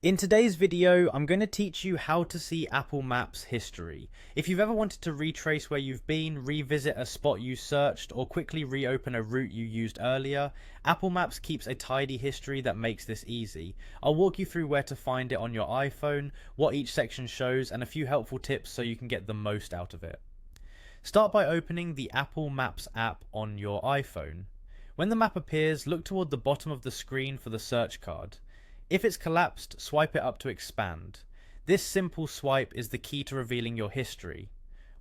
In today's video, I'm going to teach you how to see Apple Maps history. If you've ever wanted to retrace where you've been, revisit a spot you searched, or quickly reopen a route you used earlier, Apple Maps keeps a tidy history that makes this easy. I'll walk you through where to find it on your iPhone, what each section shows, and a few helpful tips so you can get the most out of it. Start by opening the Apple Maps app on your iPhone. When the map appears, look toward the bottom of the screen for the search card. If it's collapsed, swipe it up to expand. This simple swipe is the key to revealing your history.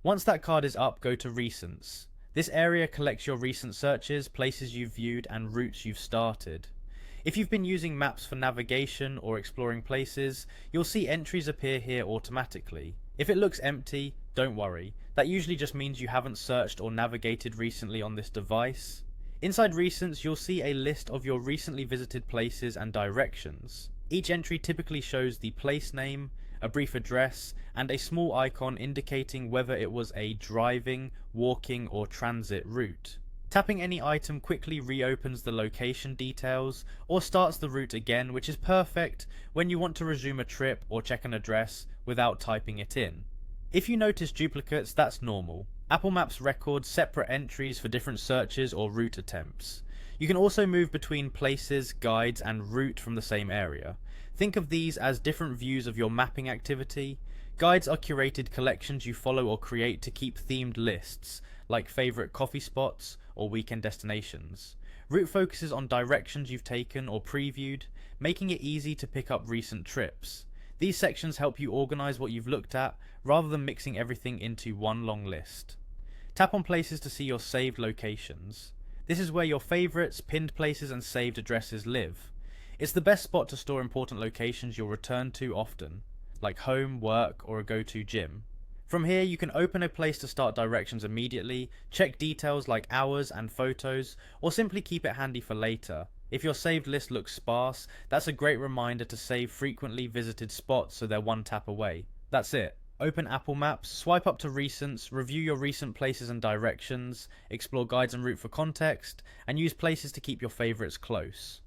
Once that card is up, go to Recents. This area collects your recent searches, places you've viewed, and routes you've started. If you've been using maps for navigation or exploring places, you'll see entries appear here automatically. If it looks empty, don't worry. That usually just means you haven't searched or navigated recently on this device. Inside Recents, you'll see a list of your recently visited places and directions. Each entry typically shows the place name, a brief address, and a small icon indicating whether it was a driving, walking, or transit route. Tapping any item quickly reopens the location details or starts the route again, which is perfect when you want to resume a trip or check an address without typing it in. If you notice duplicates, that's normal. Apple Maps records separate entries for different searches or route attempts. You can also move between places, guides, and route from the same area. Think of these as different views of your mapping activity. Guides are curated collections you follow or create to keep themed lists, like favorite coffee spots or weekend destinations. Route focuses on directions you've taken or previewed, making it easy to pick up recent trips. These sections help you organize what you've looked at, rather than mixing everything into one long list. Tap on places to see your saved locations. This is where your favorites, pinned places, and saved addresses live. It's the best spot to store important locations you'll return to often, like home, work, or a go-to gym. From here, you can open a place to start directions immediately, check details like hours and photos, or simply keep it handy for later. If your saved list looks sparse, that's a great reminder to save frequently visited spots so they're one tap away. That's it. Open Apple Maps, swipe up to Recents, review your recent places and directions, explore guides and route for context, and use places to keep your favorites close.